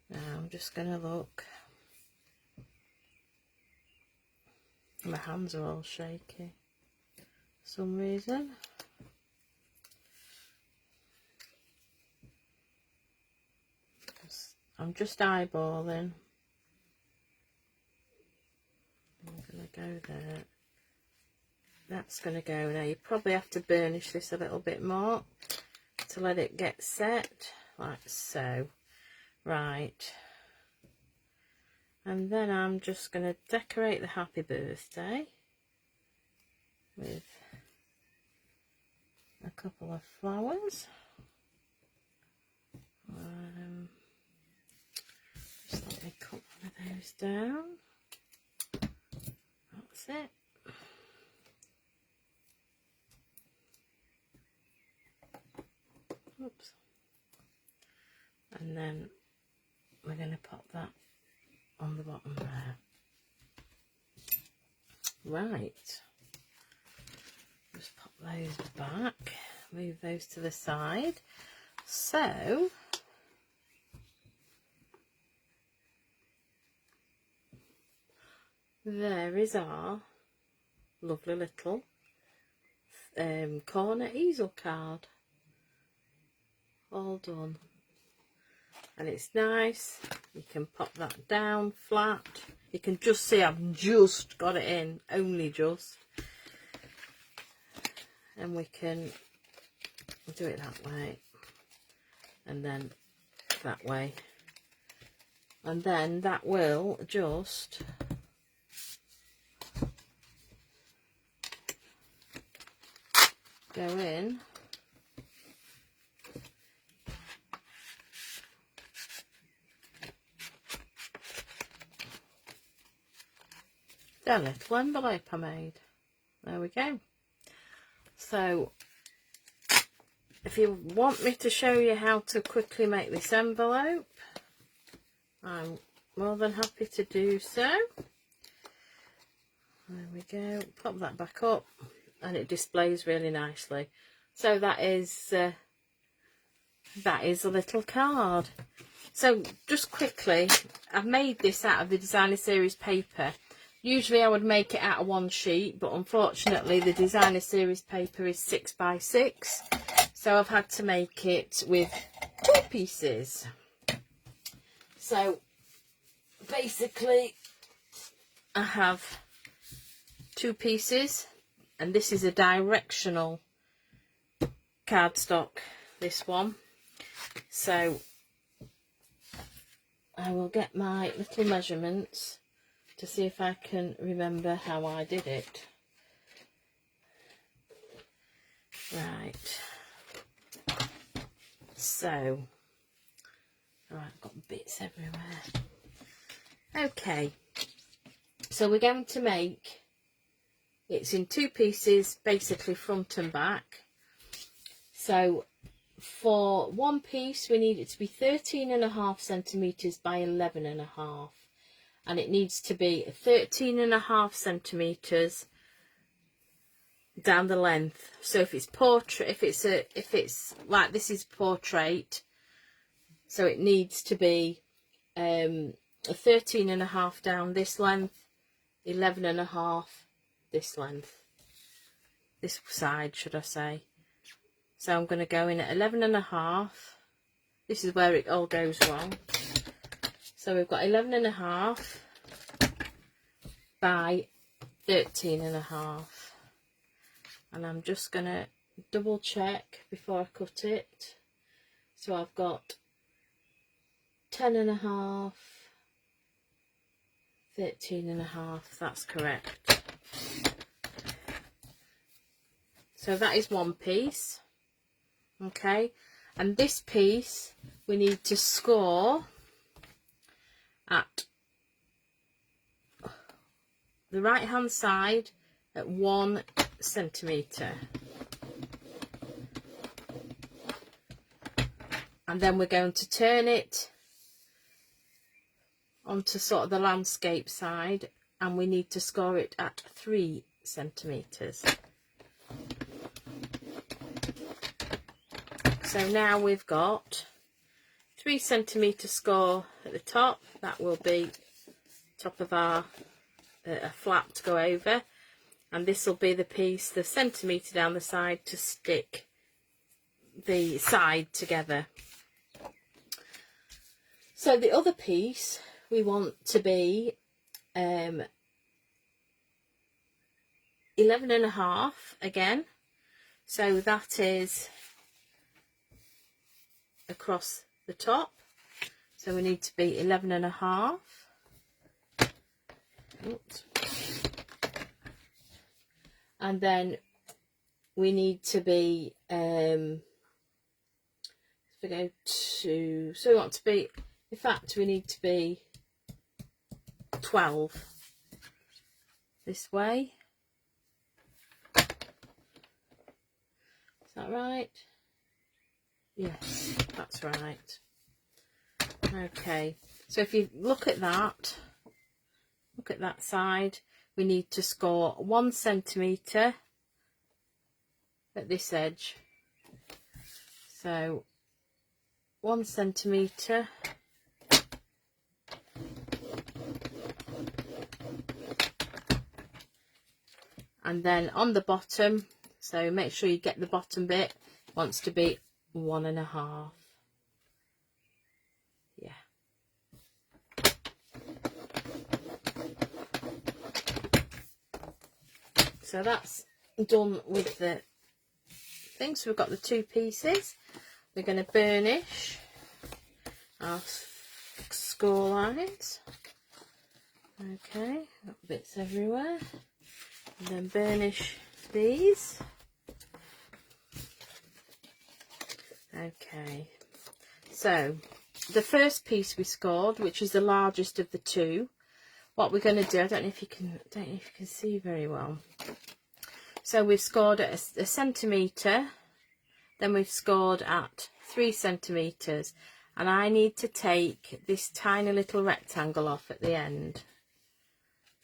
Now I'm just going to look. My hands are all shaky for some reason. I'm just eyeballing. I'm going to go there. That's going to go now. You probably have to burnish this a little bit more to let it get set, like so. Right. And then I'm just going to decorate the happy birthday with a couple of flowers. Just let me cut one of those down. That's it. Oops. And then we're going to pop that on the bottom there. Right. Just pop those back. Move those to the side. So there is our lovely little corner easel card. All done. And it's nice. You can pop that down flat. You can just see I've just got it in, only just. And we can do it that way. And then that way, and then that will just go in the little envelope I made. There we go. So if you want me to show you how to quickly make this envelope, I'm more than happy to do so. There we go. Pop that back up and it displays really nicely. So that is a little card. So just quickly, I've made this out of the designer series paper. Usually I would make it out of one sheet, but unfortunately the designer series paper is 6 by 6, so I've had to make it with 2 pieces. So basically I have 2 pieces, and this is a directional cardstock, this one. So I will get my little measurements to see if I can remember how I did it. Right. So, oh, I've got bits everywhere. Okay. So we're going to make, it's in 2 pieces, basically front and back. So for one piece we need it to be 13.5 centimetres by 11.5. And it needs to be 13.5 centimetres down the length. So if it's portrait, if it's like this is portrait, so it needs to be 13.5 down this length, 11.5 this length, this side should I say. So I'm going to go in at 11.5. This is where it all goes wrong. So we've got 11.5 by 13.5, and I'm just going to double check before I cut it. So I've got 10.5, 13.5, that's correct. So that is one piece, okay, and this piece we need to score at the right hand side at 1 centimetre, and then we're going to turn it onto sort of the landscape side, and we need to score it at 3 centimetres. So now we've got 3 centimetre score at the top. That will be top of our a flap to go over, and this will be the piece, the centimetre down the side to stick the side together. So the other piece we want to be 11.5 again, so that is across the top, so we need to be 11.5. Oops. And then we need to be we go to, so we want to be, in fact we need to be 12 this way. Is that right? Yes, that's right. Okay, so if you look at that side, we need to score 1 centimetre at this edge. So 1 centimetre, and then on the bottom, so make sure you get the bottom bit, wants to be 1.5. Yeah. So that's done with the thing. So we've got the 2 pieces. We're going to burnish our score lines. Okay, got bits everywhere. And then burnish these. Okay, so the first piece we scored, which is the largest of the two, what we're going to do, I don't know if you can see very well. So we've scored at a centimetre, then we've scored at 3 centimetres, and I need to take this tiny little rectangle off at the end.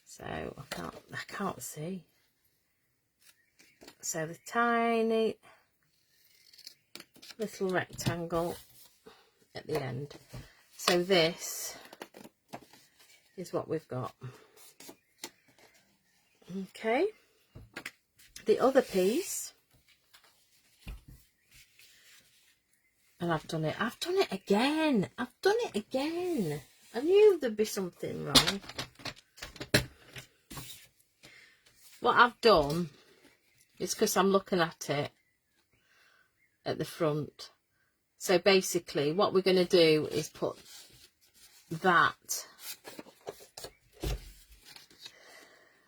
So I can't see. So the tiny little rectangle at the end. So this is what we've got. Okay. The other piece, and I've done it again. I knew there'd be something wrong. What I've done is, because I'm looking at it at the front, so basically what we're going to do is put that,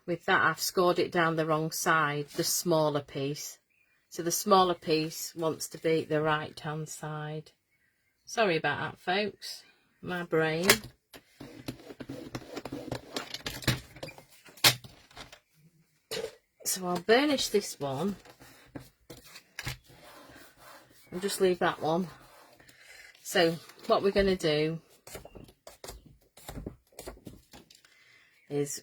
with that I've scored it down the wrong side, the smaller piece. So the smaller piece wants to be the right hand side. Sorry about that, folks, my brain. So I'll burnish this one and just leave that one. So what we're going to do is,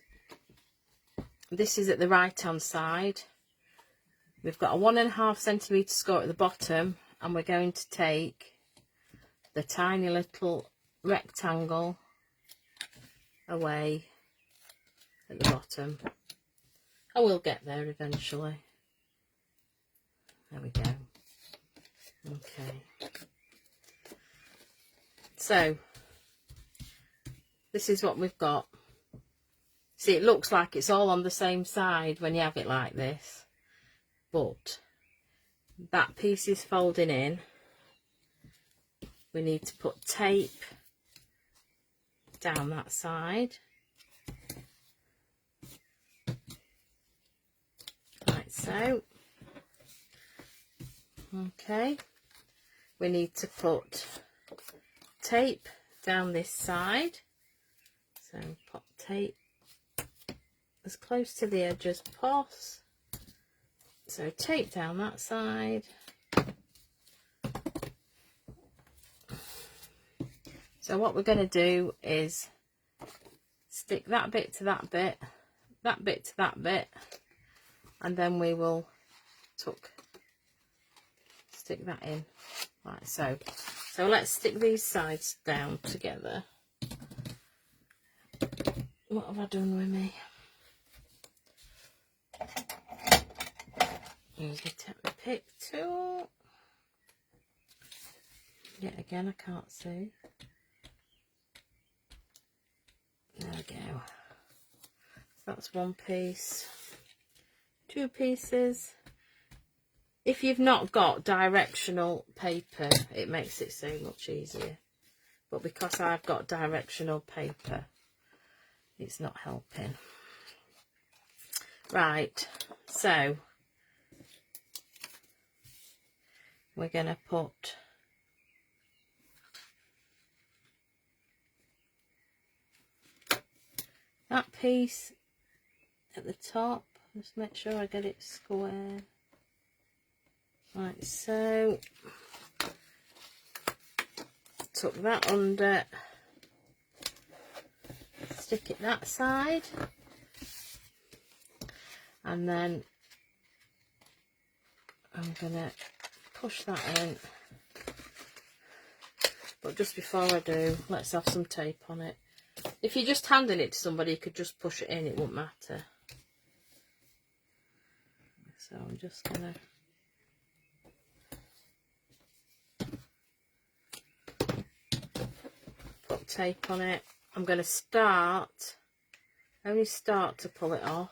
this is at the right hand side. We've got a 1.5 centimetre score at the bottom, and we're going to take the tiny little rectangle away at the bottom. I will get there eventually. There we go. Okay. So this is what we've got. See, it looks like it's all on the same side when you have it like this, but that piece is folding in. We need to put tape down that side, like so. Okay, we need to put tape down this side, so put tape as close to the edge as possible. So tape down that side. So what we're going to do is stick that bit to that bit, that bit to that bit, and then we will stick that in like so. So let's stick these sides down together. What have I done with me? Use my pick tool. Yet again, I can't see. There we go. That's one piece. 2 pieces. If you've not got directional paper, it makes it so much easier. But because I've got directional paper, it's not helping. Right, so we're going to put that piece at the top. Just make sure I get it square. Like so. Tuck that under. Stick it that side. And then I'm going to push that in. But just before I do, let's have some tape on it. If you're just handing it to somebody, you could just push it in, it won't matter. So I'm just going to put tape on it. I'm going to only start to pull it off.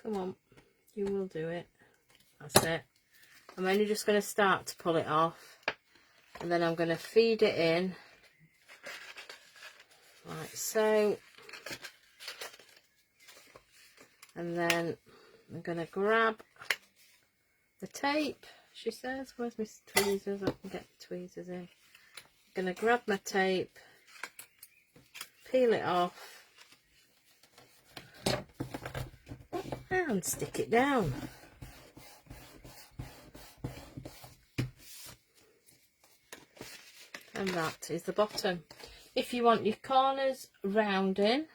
Come on, you will do it. That's it. I'm only just going to start to pull it off. and then I'm going to feed it in like so, and then I'm going to grab the tape. She says, where's my tweezers? I can get the tweezers in. I'm going to grab my tape, peel it off, and stick it down. And that is the bottom. If you want your corners rounding,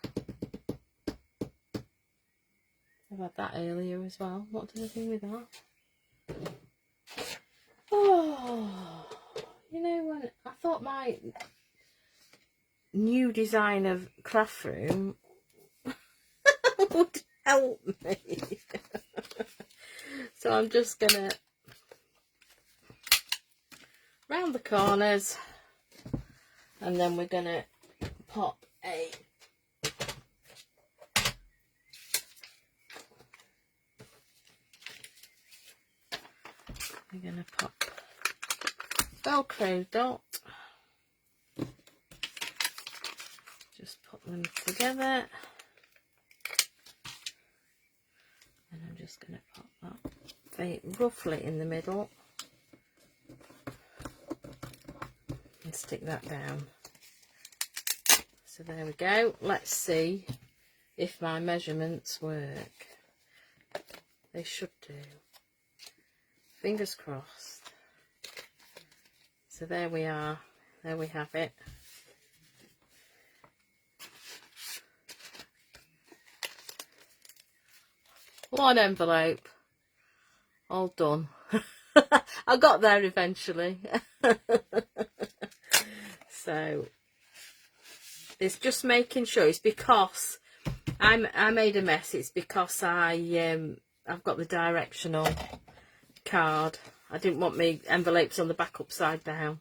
I've had that earlier as well. What did I do with that? Oh, you know, when I thought my new design of craft room would help me. So I'm just gonna round the corners, and then we're gonna pop a Velcro dot. Just put them together, and I'm just going to pop that very roughly in the middle and stick that down. So there we go. Let's see if my measurements work. They should do. Fingers crossed. So there we are. There we have it. One envelope. All done. I got there eventually. So it's just making sure. It's because I made a mess. It's because I've got the directional card. I didn't want my envelopes on the back upside down,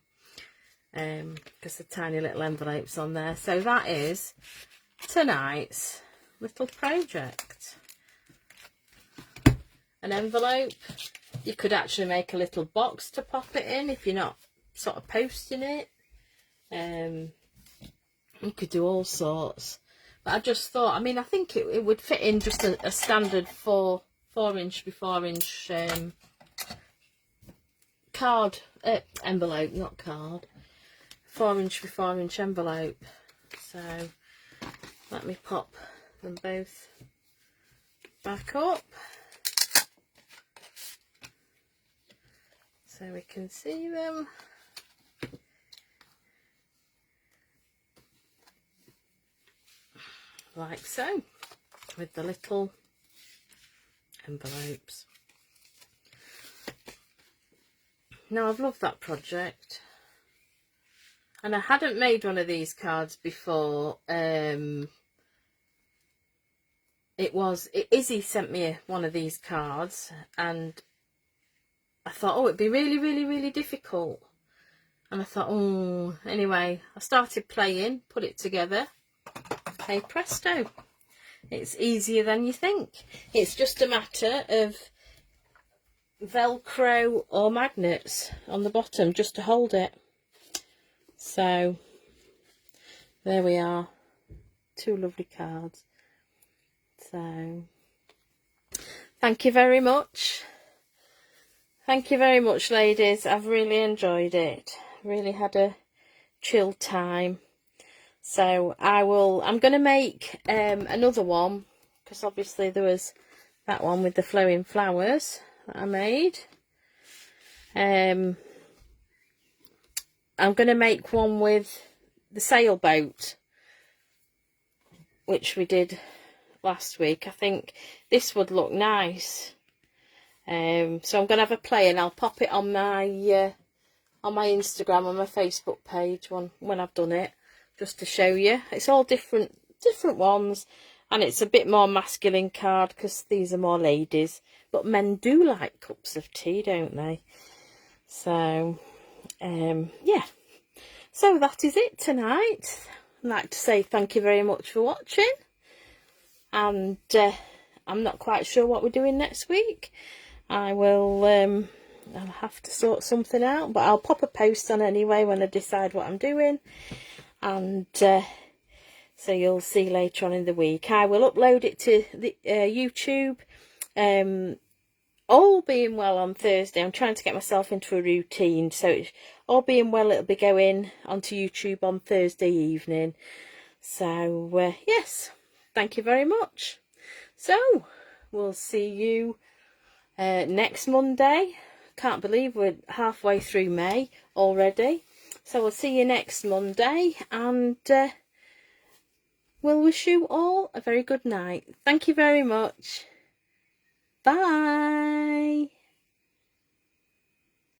because the tiny little envelopes on there. So that is tonight's little project. An envelope. You could actually make a little box to pop it in if you're not sort of posting it. You could do all sorts, but I just thought, I mean, I think it would fit in just a standard 4 inch by 4 inch card, envelope, not card, 4 inch by 4 inch envelope. So let me pop them both back up so we can see them. Like so, with the little envelopes. Now, I've loved that project, and I hadn't made one of these cards before. Izzy sent me one of these cards, and I thought, oh, it'd be really, really, really difficult. And I thought, oh, anyway, I started playing, put it together. Hey presto, it's easier than you think. It's just a matter of Velcro or magnets on the bottom just to hold it. So there we are, 2 lovely cards. So thank you very much. Thank you very much, ladies. I've really enjoyed it. Really had a chill time. So I'm going to make another one, because obviously there was that one with the flowing flowers that I made. I'm going to make one with the sailboat, which we did last week. I think this would look nice. So I'm going to have a play, and I'll pop it on my Instagram and my Facebook page when I've done it, just to show you. It's all different ones, and it's a bit more masculine card because these are more ladies, but men do like cups of tea, don't they? So yeah, so that is it tonight. I'd like to say thank you very much for watching, and I'm not quite sure what we're doing next week. I will I'll have to sort something out, but I'll pop a post on anyway when I decide what I'm doing, and so you'll see later on in the week. I will upload it to the YouTube, all being well on Thursday. I'm trying to get myself into a routine, so all being well, it'll be going onto YouTube on Thursday evening. So yes, thank you very much. So we'll see you next Monday. Can't believe we're halfway through May already. So we'll see you next Monday, and we'll wish you all a very good night. Thank you very much. Bye.